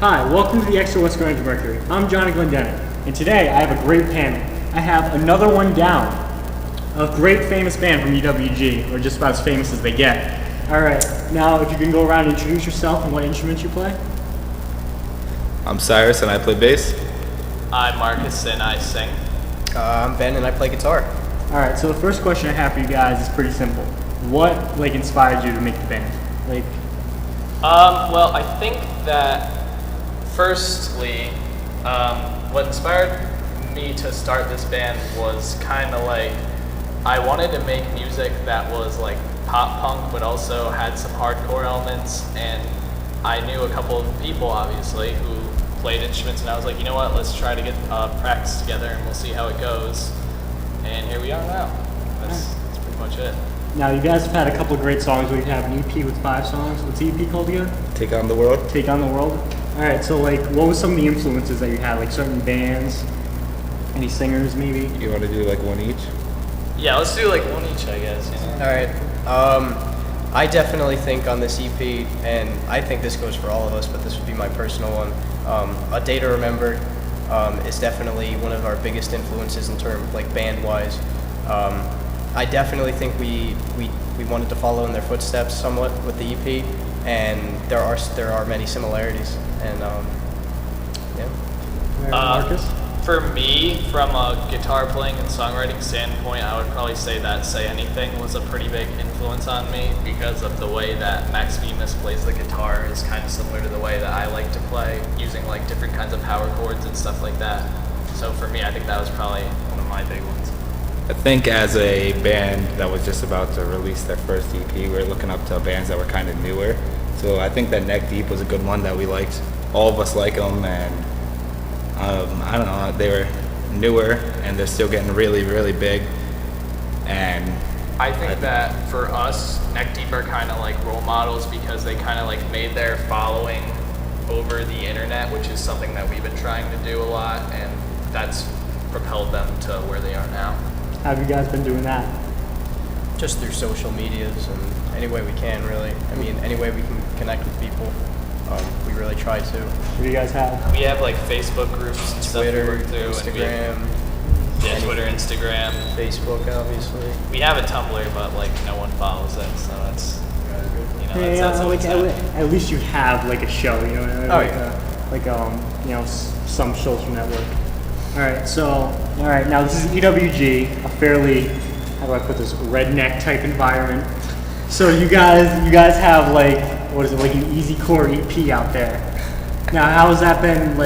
Hi, welcome to the Extra What's Going Directory. I'm Jonny Glendinning, and today I have a great panel. I have another one down, a great famous band from UWG, or just about as famous as they get. Alright, now if you can go around and introduce yourself and what instruments you play. I'm Cyrus and I play bass. I'm Marcus and I sing. I'm Ben and I play guitar. Alright, so the first question I have for you guys is pretty simple. What inspired you to make the band? Well, I think that firstly, what inspired me to start this band was kind of like I wanted to make music that was like pop punk, but also had some hardcore elements. And I knew a couple of people, obviously, who played instruments, and I was like, you know what? Let's try to get practice together, and we'll see how it goes. And here we are now. That's pretty much it. Now, you guys have had a couple of great songs. We have an EP with 5 songs. What's the EP called again? Take on the World. Take on the World. Alright, so what was some of the influences that you had? Like certain bands? Any singers maybe? You want to do like one each? Yeah, let's do like one each, I guess. You know? Alright, I definitely think on this EP, and I think this goes for all of us, but this would be my personal one, A Day to Remember is definitely one of our biggest influences in terms like band-wise. I definitely think we wanted to follow in their footsteps somewhat with the EP, and there are many similarities. And yeah. Marcus? For me, from a guitar playing and songwriting standpoint, I would probably say that Say Anything was a pretty big influence on me because of the way that Max Bemis plays the guitar is kind of similar to the way that I like to play, using like different kinds of power chords and stuff like that. So for me, I think that was probably one of my big ones. I think as a band that was just about to release their first EP, we were looking up to bands that were kind of newer. So I think that Neck Deep was a good one that we liked. All of us like them, and I don't know, they were newer and they're still getting really, really big. And I think that for us, Neck Deep are kind of like role models because they kind of like made their following over the internet, which is something that we've been trying to do a lot, and that's propelled them to where they are now. How have you guys been doing that? Just through social medias and any way we can, really. I mean, any way we can connect with people, we really try to. What do you guys have? We have like Facebook groups and Twitter, stuff we work through. Instagram. Yeah, Twitter, Instagram. Facebook, obviously. We have a Tumblr, but like no one follows it, so that's, you know, Yeah, that's always sad. at least you have like a show, you know what I mean? Oh, yeah. Some social network. Alright, now this is EWG, a fairly, how do I put this, redneck type environment. So you guys have like, what is it, like an easy core EP out there. Now how's that been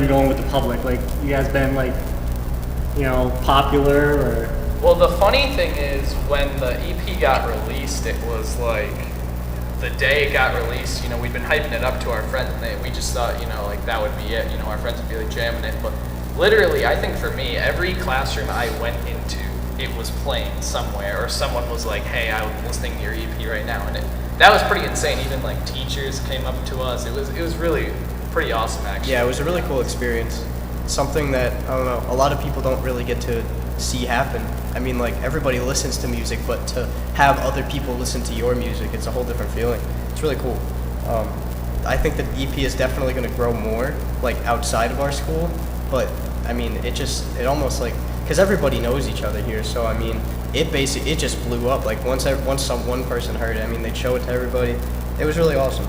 going with the public? Like, you guys been like, popular or? Well, the funny thing is when the EP got released, it was like the day it got released, we'd been hyping it up to our friends, and we just thought, like that would be it. Our friends would be like jamming it. But literally, I think for me, every classroom I went into, it was playing somewhere, or someone was like, "Hey, I'm listening to your EP right now," and that was pretty insane. Even like teachers came up to us. It was really pretty awesome, actually. Yeah, it was a really cool experience. Something that, I don't know, a lot of people don't really get to see happen. I mean, like, everybody listens to music, but to have other people listen to your music, it's a whole different feeling. It's really cool. I think that EP is definitely going to grow more, like, outside of our school, but, I mean, it almost, like, because everybody knows each other here, so, I mean, it just blew up. Like, once one person heard it, I mean, they'd show it to everybody. It was really awesome.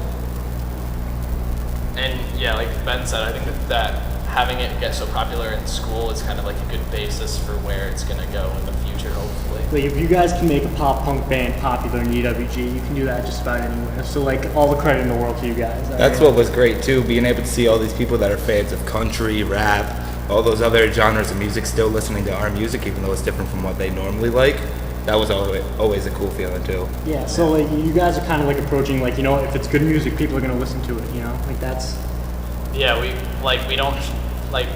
And, yeah, like Ben said, I think that having it get so popular in school is kind of like a good basis for where it's going to go in the future, hopefully. Like, if you guys can make a pop punk band popular in EWG, you can do that just about anywhere. So, like, all the credit in the world to you guys. That's what was great too, being able to see all these people that are fans of country, rap, all those other genres of music still listening to our music, even though it's different from what they normally like. That was always a cool feeling too. Yeah, so like you guys are kind of like approaching like, if it's good music, people are going to listen to it, like that's... Yeah, we don't like,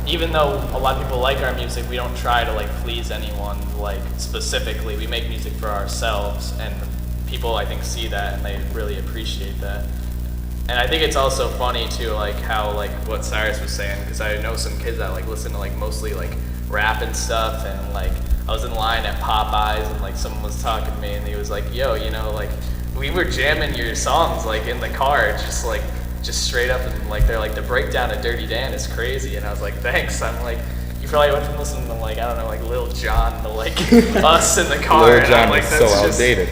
even though a lot of people like our music, we don't try to like please anyone like specifically. We make music for ourselves, and people I think see that and they really appreciate that. And I think it's also funny too, like how like what Cyrus was saying, because I know some kids that like listen to like mostly like rap and stuff, and like I was in line at Popeyes and like someone was talking to me and he was like, yo, you know, like we were jamming your songs like in the car, just straight up, and like they're like the breakdown of Dirty Dan is crazy, and I was like, thanks. I'm like, you probably went from listening to like, I don't know, like Lil Jon to like us in the car. Lil and Jon I'm like, is so that's just, outdated.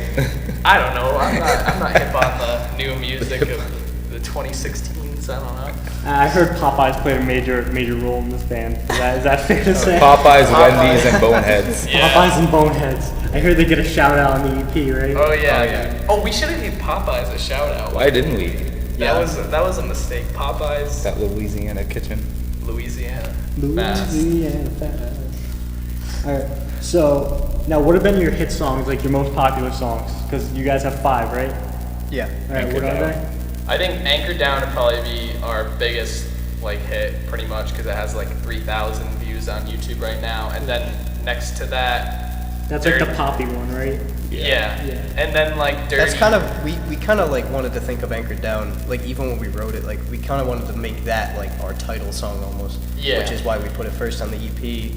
I don't know. I'm not hip on the new music of the 2016s. I don't know. I heard Popeyes played a major role in this band. Is that fair to say? Popeyes, Wendy's, and Boneheads. Yeah. Popeyes and Boneheads. I heard they get a shout out on the EP, right? Oh yeah. Oh, yeah. Oh, we should have given Popeyes a shout out. Why didn't we? That was a mistake. Popeyes, That Louisiana kitchen. Louisiana. Fast. Louisiana Fast. All right. So now, what have been your hit songs, like your most popular songs? Because you guys have 5, right? Yeah. All right. Anchor What are Down. they? I think Anchor Down would probably be our biggest like hit, pretty much, because it has like 3,000 views on YouTube right now. And then next to that, That's like the Dirty- poppy one, right? Yeah. Yeah. And then like Dirty. That's kind of we kind of like wanted to think of Anchored Down, like even when we wrote it, like we kind of wanted to make that like our title song almost. Yeah. Which is why we put it first on the EP.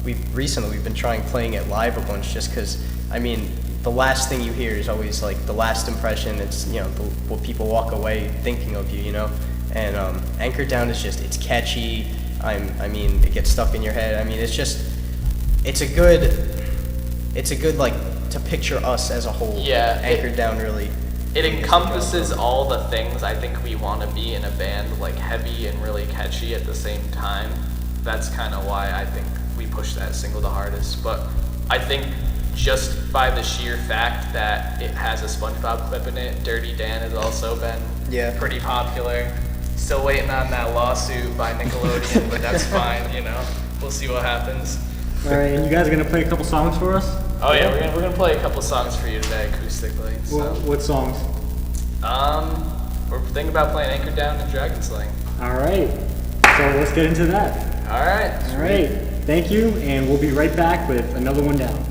We've been trying playing it live a bunch just because, I mean, the last thing you hear is always like the last impression. It's, you know, what people walk away thinking of you, you know. And Anchored Down is just, it's catchy. I mean, it gets stuck in your head. I mean, it's a good like to picture us as a whole. Yeah, Anchored Down really. It encompasses all the things I think we want to be in a band, like heavy and really catchy at the same time. That's kind of why I think we push that single the hardest. But I think just by the sheer fact that it has a SpongeBob clip in it, Dirty Dan has also been pretty popular. Still waiting on that lawsuit by Nickelodeon, but that's fine, you know. We'll see what happens. All right. And you guys are gonna play a couple songs for us? Oh yeah, we're gonna play a couple songs for you today, acoustically. So. What songs? We're thinking about playing Anchor Down and Dragon Slaying. All right. So let's get into that. All right. All right. Thank you, and we'll be right back with another one down.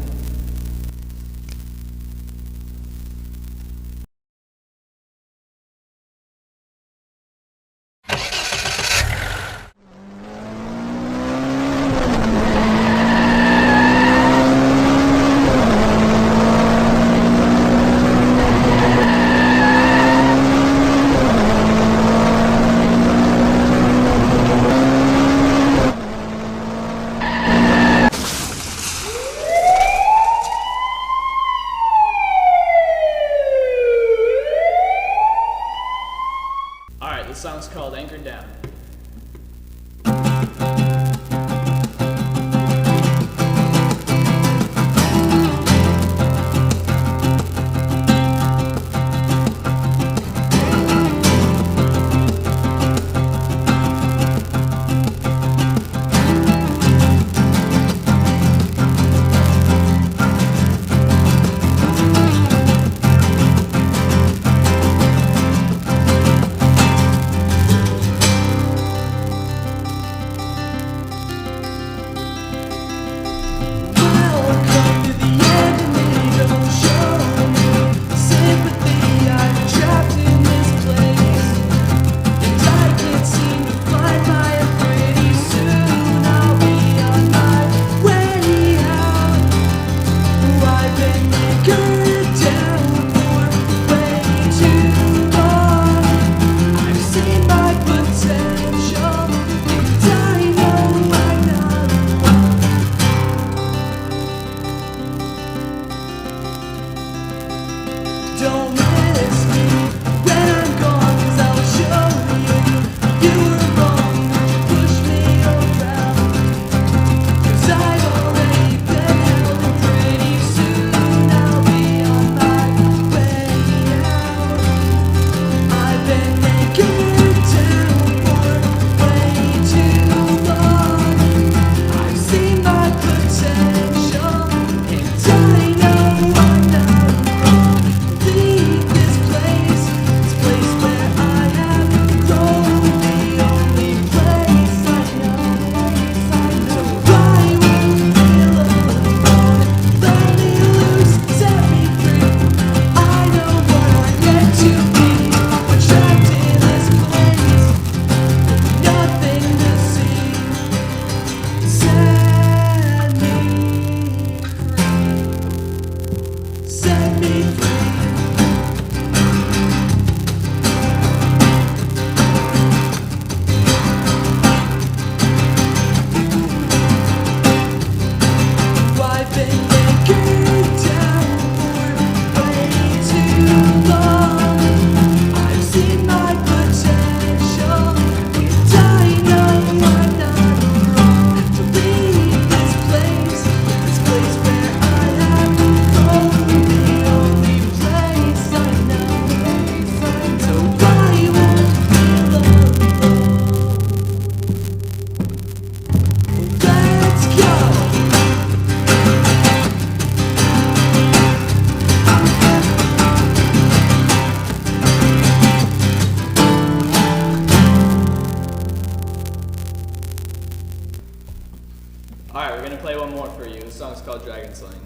Alright, we're gonna play one more for you. This song's called Dragon Slaying.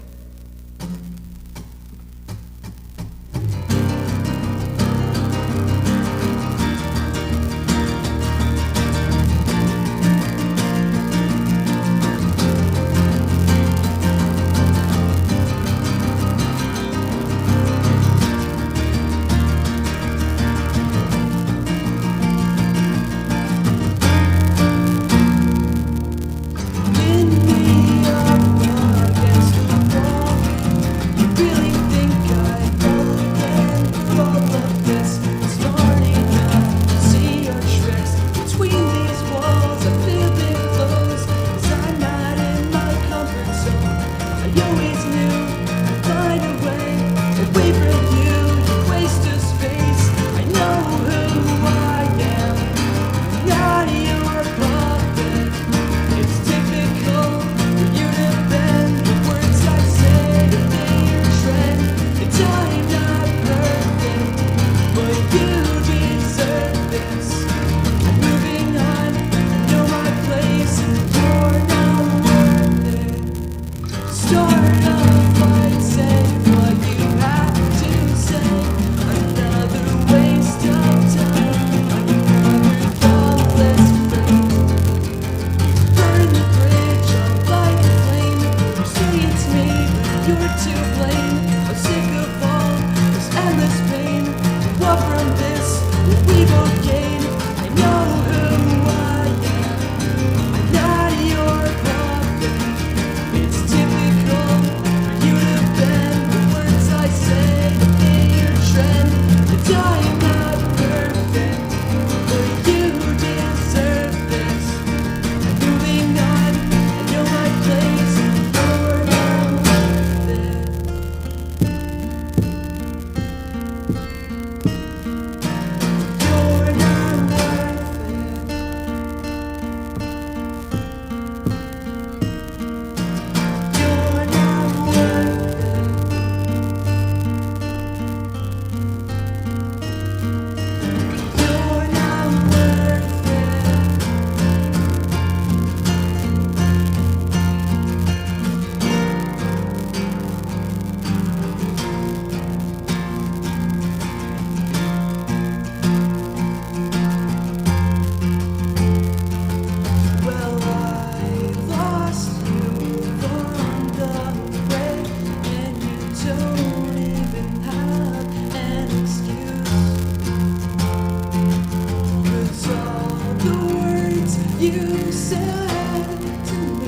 You said to me